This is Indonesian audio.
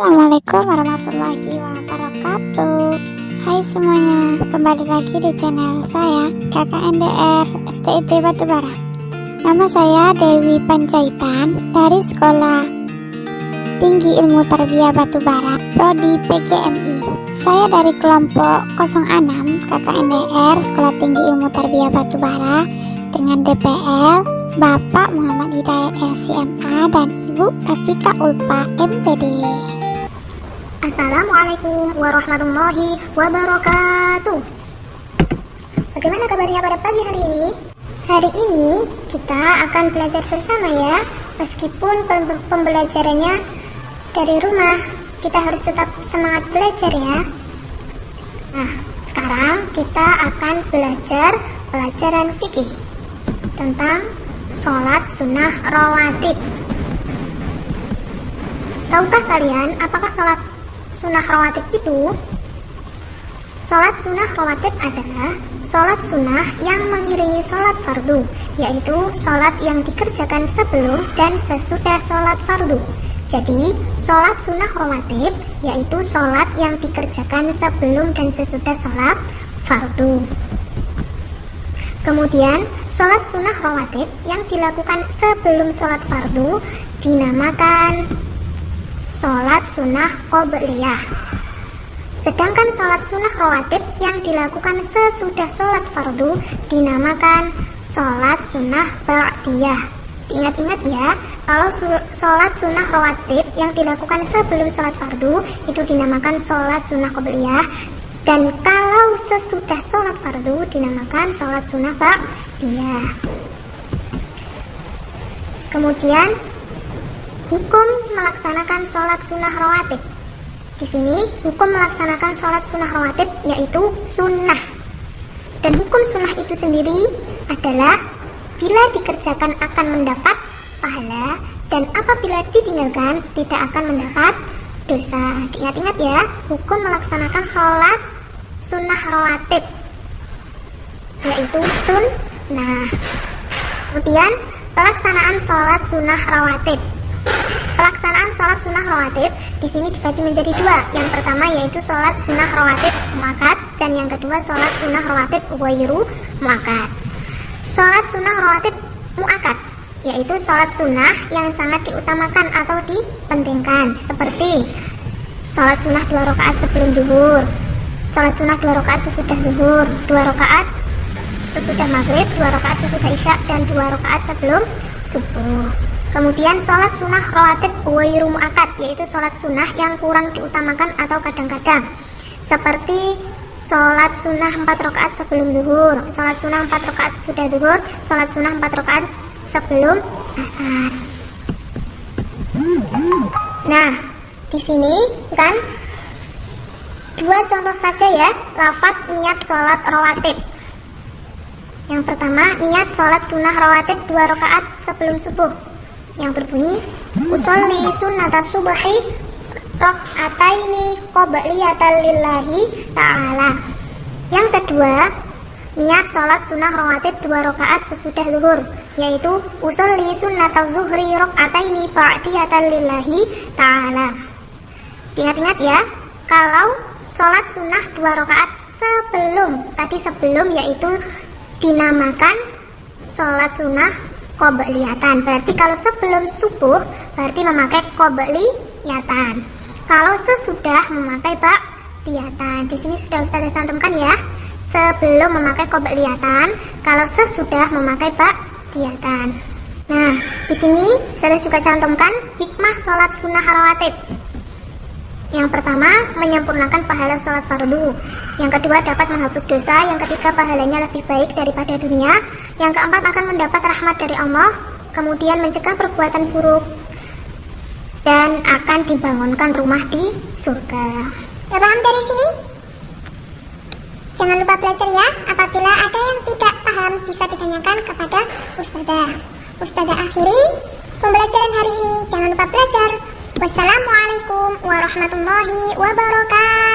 Assalamualaikum warahmatullahi wabarakatuh. Hai semuanya, kembali lagi di channel saya KKNDR STIT Batubara. Nama saya Dewi Panjaitan dari Sekolah Tinggi Ilmu Tarbiyah Batubara, Prodi PGMI. Saya dari kelompok 06 KKNDR Sekolah Tinggi Ilmu Tarbiyah Batubara dengan DPL Bapak Muhammad Hidayat LCMA dan Ibu Rafika Ulfa MPD. Assalamualaikum warahmatullahi wabarakatuh. Bagaimana kabarnya pada pagi hari ini? Hari ini kita akan belajar bersama ya. Meskipun pembelajarannya dari rumah, kita harus tetap semangat belajar ya. Nah, sekarang kita akan belajar pelajaran fikih tentang sholat sunnah rawatib. Tahukah kalian apakah sholat sunnah rawatib itu? Sholat sunnah rawatib adalah sholat sunnah yang mengiringi sholat fardu, yaitu sholat yang dikerjakan sebelum dan sesudah sholat fardu. Jadi, sholat sunnah rawatib yaitu sholat yang dikerjakan sebelum dan sesudah sholat fardu. Kemudian, sholat sunnah rawatib yang dilakukan sebelum sholat fardu dinamakan sholat sunnah qobliyah. Sedangkan sholat sunnah rawatib yang dilakukan sesudah sholat fardu dinamakan sholat sunnah ba'diyah. Ingat-ingat ya, kalau sholat sunnah rawatib yang dilakukan sebelum sholat fardu itu dinamakan sholat sunnah qobliyah. Dan kalau sesudah sholat fardu dinamakan sholat sunnah ba'diyah. Kemudian hukum melaksanakan sholat sunnah rawatib. Di sini hukum melaksanakan sholat sunnah rawatib yaitu sunnah. Dan hukum sunnah itu sendiri adalah bila dikerjakan akan mendapat pahala, dan apabila ditinggalkan tidak akan mendapat dosa. Ingat-ingat ya, hukum melaksanakan sholat sunnah rawatib yaitu sunnah. Kemudian pelaksanaan sholat sunnah rawatib. Pelaksanaan sholat sunnah rawatib di sini dibagi menjadi dua. Yang pertama yaitu sholat sunnah rawatib muakkad, dan yang kedua sholat sunnah rawatib ghairu muakkad. Sholat sunnah rawatib muakkad yaitu sholat sunnah yang sangat diutamakan atau dipentingkan, seperti sholat sunnah 2 rakaat sebelum zuhur, sholat sunnah 2 rakaat sesudah zuhur, 2 rakaat sesudah maghrib, 2 rakaat sesudah isya, dan 2 rakaat sebelum subuh. Kemudian sholat sunnah rawatib ghairu muakkad yaitu sholat sunnah yang kurang diutamakan atau kadang-kadang, seperti sholat sunnah 4 rakaat sebelum zuhur, sholat sunnah 4 rakaat sesudah zuhur, sholat sunnah 4 rakaat sebelum asar. Nah, di sini kan dua contoh saja ya lafaz niat sholat rawatib. Yang pertama, niat sholat sunnah rawatib 2 rakaat sebelum subuh yang berbunyi usolli sunnata subhi rak'ataini qobliyatan lillahi ta'ala. Yang kedua, niat sholat sunnah rawatib 2 rakaat sesudah zuhur, yaitu usolli sunnata zuhri rak'ataini ba'diyatan lillahi ta'ala. Ingat-ingat ya, kalau sholat sunnah 2 rakaat sebelum yaitu dinamakan sholat sunnah qobliyatan. Berarti kalau sebelum subuh berarti memakai qobliyatan. Kalau sesudah memakai ba'diyatan. Di sini sudah Ustazah cantumkan ya. Sebelum memakai qobliyatan, kalau sesudah memakai ba'diyatan. Nah, di sini Ustazah juga cantumkan hikmah sholat sunnah rawatib. Yang pertama, menyempurnakan pahala sholat fardu. Yang kedua, dapat menghapus dosa. Yang ketiga, pahalanya lebih baik daripada dunia. Yang keempat, akan mendapat rahmat dari Allah. Kemudian mencegah perbuatan buruk, dan akan dibangunkan rumah di surga. Paham dari sini? Jangan lupa belajar ya. Apabila ada yang tidak paham, bisa ditanyakan kepada Ustazah. Ustazah akhiri pembelajaran hari ini. Jangan lupa belajar. Wassalamualaikum warahmatullahi wabarakatuh.